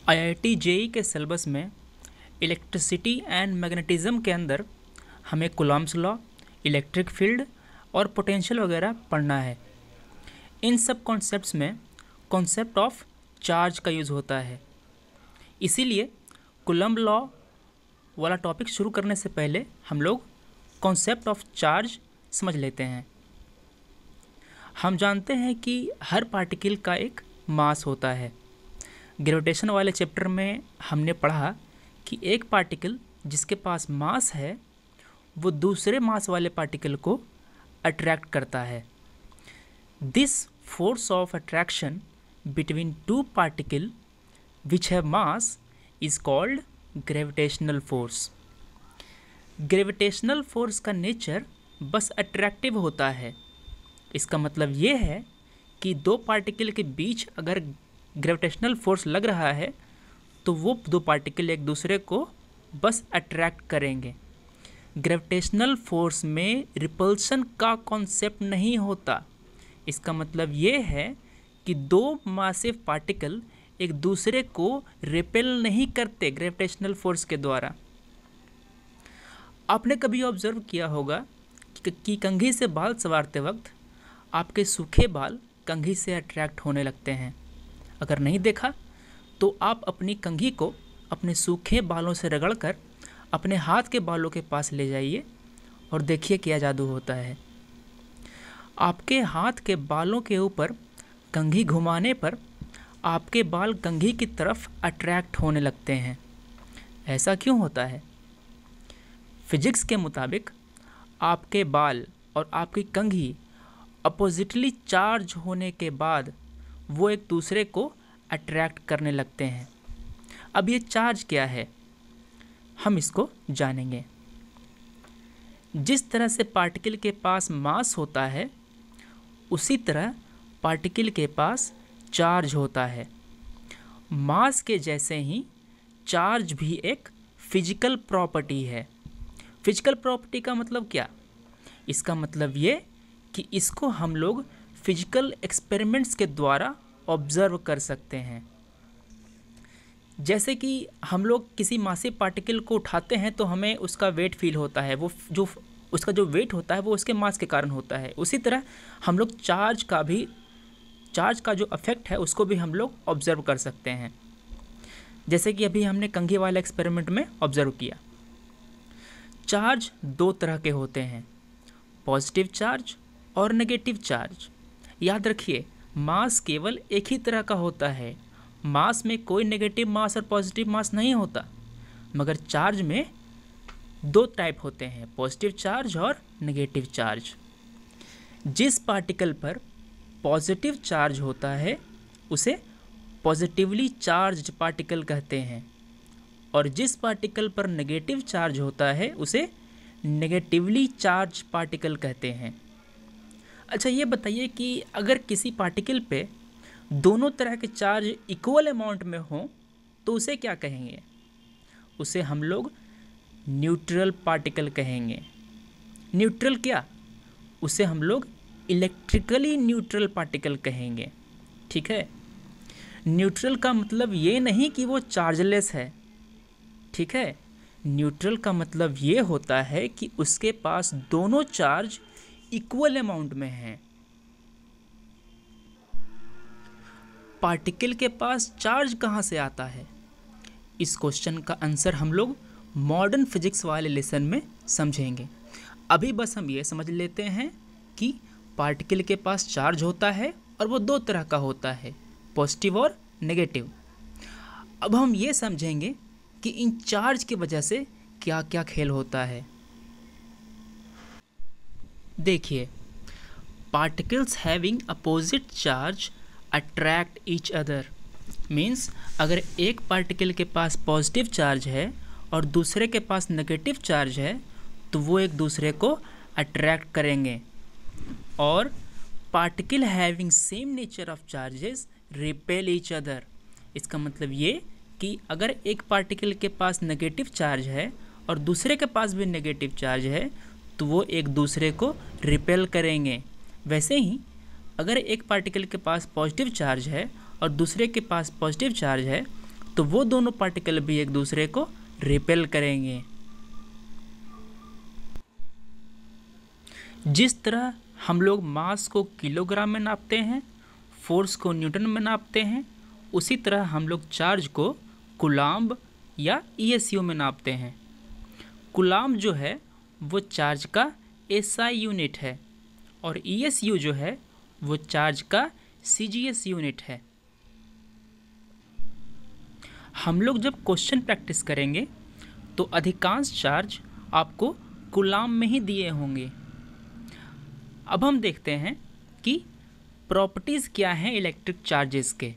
IIT JEE के syllabus में electricity and magnetism के अंदर हमें कूलॉम्स लॉ, इलेक्ट्रिक फील्ड और पोटेंशियल वगैरह पढ़ना है। इन सब कॉन्सेप्ट्स में कॉन्सेप्ट ऑफ चार्ज का यूज़ होता है। इसीलिए कूलम्ब लॉ वाला टॉपिक शुरू करने से पहले हम लोग कॉन्सेप्ट ऑफ चार्ज समझ लेते हैं। हम जानते हैं कि हर पार्टिकल का एक मास होता है। ग्रेविटेशन वाले चैप्टर में हमने पढ़ा कि एक पार्टिकल जिसके पास मास है वो दूसरे मास वाले पार्टिकल को अट्रैक्ट करता है। This force of attraction between two particle which have mass is called gravitational force. Gravitational force का नेचर बस अट्रैक्टिव होता है। इसका मतलब ये है कि दो पार्टिकल के बीच अगर ग्रेविटेशनल फोर्स लग रहा है तो वो दो पार्टिकल एक दूसरे को बस अट्रैक्ट करेंगे। ग्रेविटेशनल फोर्स में रिपल्सन का कॉन्सेप्ट नहीं होता। इसका मतलब ये है कि दो मासिव पार्टिकल एक दूसरे को रिपेल नहीं करते ग्रेविटेशनल फोर्स के द्वारा। आपने कभी ऑब्जर्व किया होगा कि कंघी से बाल संवारते वक्त आपके सूखे बाल कंघी से अट्रैक्ट होने लगते हैं। अगर नहीं देखा तो आप अपनी कंघी को अपने सूखे बालों से रगड़कर अपने हाथ के बालों के पास ले जाइए और देखिए क्या जादू होता है। आपके हाथ के बालों के ऊपर कंघी घुमाने पर आपके बाल कंघी की तरफ अट्रैक्ट होने लगते हैं। ऐसा क्यों होता है? फिजिक्स के मुताबिक आपके बाल और आपकी कंघी अपोजिटली चार्ज होने के बाद वो एक दूसरे को अट्रैक्ट करने लगते हैं। अब ये चार्ज क्या है हम इसको जानेंगे। जिस तरह से पार्टिकल के पास मास होता है उसी तरह पार्टिकल के पास चार्ज होता है। मास के जैसे ही चार्ज भी एक फिजिकल प्रॉपर्टी है। फिजिकल प्रॉपर्टी का मतलब क्या? इसका मतलब ये कि इसको हम लोग फिजिकल एक्सपेरिमेंट्स के द्वारा ऑब्जर्व कर सकते हैं। जैसे कि हम लोग किसी मासिव पार्टिकल को उठाते हैं तो हमें उसका वेट फील होता है। वो जो उसका जो वेट होता है वो उसके मास के कारण होता है। उसी तरह हम लोग चार्ज का जो इफेक्ट है उसको भी हम लोग ऑब्जर्व कर सकते हैं। जैसे कि अभी हमने कंघी वाले एक्सपेरिमेंट में ऑब्जर्व किया। चार्ज दो तरह के होते हैं, पॉजिटिव चार्ज और नेगेटिव चार्ज। याद रखिए, मास केवल एक ही तरह का होता है। मास में कोई नेगेटिव मास और पॉजिटिव मास नहीं होता, मगर चार्ज में दो टाइप होते हैं, पॉजिटिव चार्ज और नेगेटिव चार्ज। जिस पार्टिकल पर पॉजिटिव चार्ज होता है उसे पॉजिटिवली चार्ज्ड पार्टिकल कहते हैं और जिस पार्टिकल पर नेगेटिव चार्ज होता है उसे नेगेटिवली चार्ज पार्टिकल कहते हैं। अच्छा, ये बताइए कि अगर किसी पार्टिकल पे दोनों तरह के चार्ज इक्वल अमाउंट में हो तो उसे क्या कहेंगे? उसे हम लोग न्यूट्रल पार्टिकल कहेंगे। न्यूट्रल क्या? उसे हम लोग इलेक्ट्रिकली न्यूट्रल पार्टिकल कहेंगे। ठीक है, न्यूट्रल का मतलब ये नहीं कि वो चार्जलेस है। ठीक है, न्यूट्रल का मतलब ये होता है कि उसके पास दोनों चार्ज इक्वल अमाउंट में हैं। पार्टिकल के पास चार्ज कहाँ से आता है? इस क्वेश्चन का आंसर हम लोग मॉडर्न फिजिक्स वाले लेसन में समझेंगे। अभी बस हम ये समझ लेते हैं कि पार्टिकल के पास चार्ज होता है और वो दो तरह का होता है, पॉजिटिव और नेगेटिव। अब हम ये समझेंगे कि इन चार्ज की वजह से क्या क्या खेल होता है। देखिए, particles having opposite charge attract each other. Means अगर एक पार्टिकल के पास पॉजिटिव चार्ज है और दूसरे के पास नेगेटिव चार्ज है तो वो एक दूसरे को अट्रैक्ट करेंगे। और particle having same nature of charges repel each other. इसका मतलब ये कि अगर एक पार्टिकल के पास नेगेटिव चार्ज है और दूसरे के पास भी नेगेटिव चार्ज है तो वो एक दूसरे को रिपेल करेंगे। वैसे ही अगर एक पार्टिकल के पास पॉजिटिव चार्ज है और दूसरे के पास पॉजिटिव चार्ज है तो वो दोनों पार्टिकल भी एक दूसरे को रिपेल करेंगे। जिस तरह हम लोग मास को किलोग्राम में नापते हैं, फोर्स को न्यूटन में नापते हैं, उसी तरह हम लोग चार्ज को कूलाम्ब या ईएसयू में नापते हैं। कूलाम्ब जो है वो चार्ज का एसआई यूनिट है और ईएसयू जो है वो चार्ज का सीजीएस यूनिट है। हम लोग जब क्वेश्चन प्रैक्टिस करेंगे तो अधिकांश चार्ज आपको कूलाम्ब में ही दिए होंगे। अब हम देखते हैं कि प्रॉपर्टीज़ क्या हैं इलेक्ट्रिक चार्जेस के।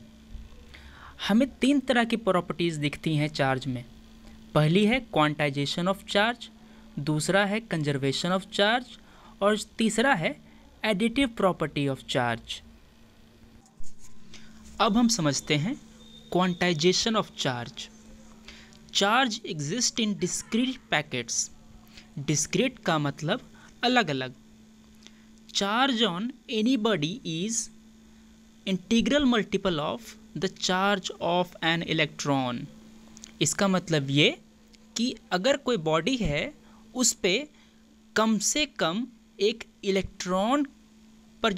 हमें 3 तरह की प्रॉपर्टीज़ दिखती हैं चार्ज में। पहली है क्वांटाइजेशन ऑफ चार्ज, दूसरा है कंजर्वेशन ऑफ चार्ज और तीसरा है एडिटिव प्रॉपर्टी ऑफ चार्ज। अब हम समझते हैं quantization of charge. Charge exist in discrete packets. Discrete का मतलब अलग अलग। Charge on anybody is integral multiple of the charge of an electron. इसका मतलब ये कि अगर कोई बॉडी है उस पे कम से कम एक इलेक्ट्रॉन पर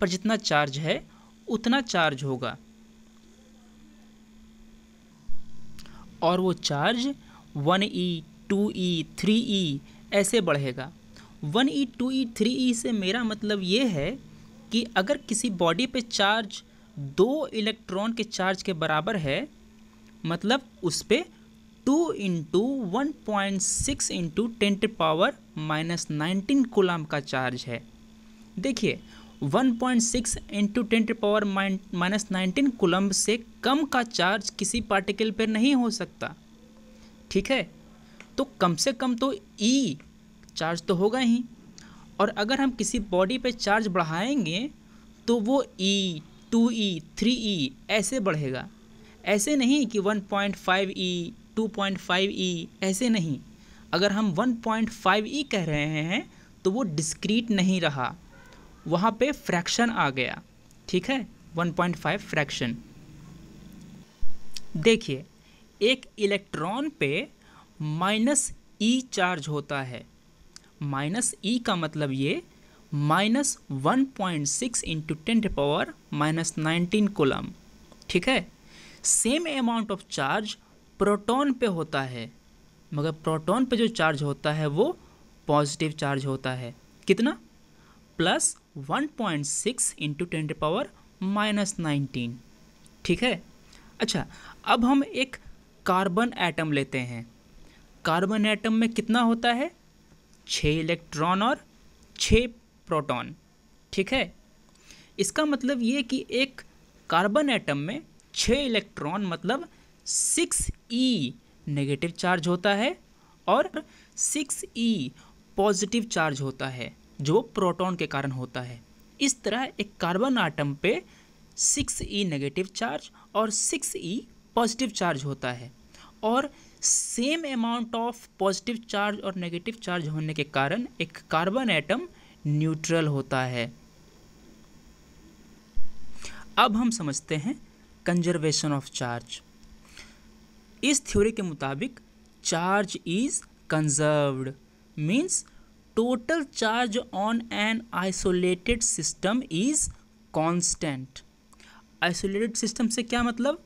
जितना चार्ज है उतना चार्ज होगा और वो चार्ज 1e, 2e, 3e ऐसे बढ़ेगा। 1e, 2e, 3e से मेरा मतलब ये है कि अगर किसी बॉडी पे चार्ज 2 इलेक्ट्रॉन के चार्ज के बराबर है, मतलब उस पे 2 × 1.6 × 10⁻⁻19 कूलाम्ब का चार्ज है। देखिए 1.6 × 10⁻⁻19 कूलाम्ब से कम का चार्ज किसी पार्टिकल पर नहीं हो सकता, ठीक है। तो कम से कम तो ई चार्ज तो होगा ही, और अगर हम किसी बॉडी पे चार्ज बढ़ाएंगे तो वो ई, 2e, 3e ऐसे बढ़ेगा। ऐसे नहीं कि 1.5e, 2.5e ऐसे नहीं। अगर हम 1.5e कह रहे हैं तो वो डिस्क्रीट नहीं रहा, वहाँ पे फ्रैक्शन आ गया, ठीक है, 1.5 फ्रैक्शन। देखिए एक इलेक्ट्रॉन पे -e चार्ज होता है। -e का मतलब ये -1.6 × 10⁻⁻19 कूलाम्ब, ठीक है। Same amount of charge proton पे होता है, मगर प्रोटॉन पे जो चार्ज होता है वो पॉजिटिव चार्ज होता है। कितना? +1.6 × 10⁻⁻19, ठीक है। अच्छा, अब हम एक कार्बन एटम लेते हैं। कार्बन एटम में कितना होता है? 6 इलेक्ट्रॉन और 6 प्रोटॉन, ठीक है। इसका मतलब ये कि एक कार्बन एटम में 6 इलेक्ट्रॉन मतलब 6e नेगेटिव चार्ज होता है और 6e पॉजिटिव चार्ज होता है, जो प्रोटॉन के कारण होता है। इस तरह एक कार्बन आटम पे 6e नेगेटिव चार्ज और 6e पॉजिटिव चार्ज होता है, और same amount of positive charge और नेगेटिव चार्ज होने के कारण एक कार्बन एटम न्यूट्रल होता है। अब हम समझते हैं कंजर्वेशन ऑफ चार्ज। इस थ्योरी के मुताबिक charge is conserved means total charge on an isolated system is constant. Isolated system से क्या मतलब?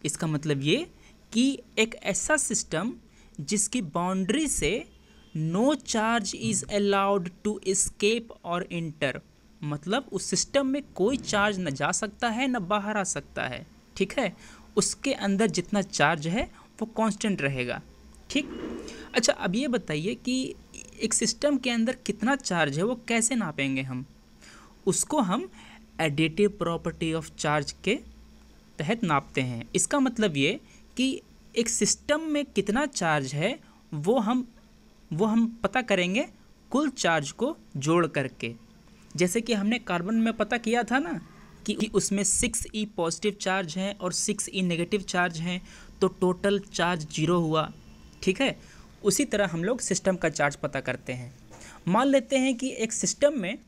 इसका मतलब ये कि एक ऐसा सिस्टम जिसकी बाउंड्री से no charge is allowed to escape और इंटर, मतलब उस सिस्टम में कोई चार्ज न जा सकता है न बाहर आ सकता है, ठीक है। उसके अंदर जितना चार्ज है वो कांस्टेंट रहेगा, ठीक। अच्छा, अब ये बताइए कि एक सिस्टम के अंदर कितना चार्ज है वो कैसे नापेंगे हम? उसको हम एडिटिव प्रॉपर्टी ऑफ चार्ज के तहत नापते हैं। इसका मतलब ये कि एक सिस्टम में कितना चार्ज है वो हम पता करेंगे कुल चार्ज को जोड़ करके। जैसे कि हमने कार्बन में पता किया था ना कि उसमें 6e पॉजिटिव चार्ज है और 6e नेगेटिव चार्ज हैं, तो टोटल चार्ज 0 हुआ, ठीक है। उसी तरह हम लोग सिस्टम का चार्ज पता करते हैं। मान लेते हैं कि एक सिस्टम में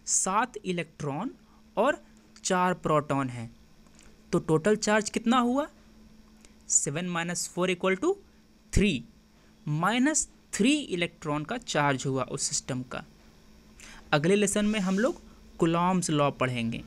7 इलेक्ट्रॉन और 4 प्रोटॉन हैं, तो टोटल चार्ज कितना हुआ? 7 माइनस 4 इक्वल टू 3, -3 इलेक्ट्रॉन का चार्ज हुआ उस सिस्टम का। अगले लेसन में हम लोग कूलॉम्स लॉ पढ़ेंगे।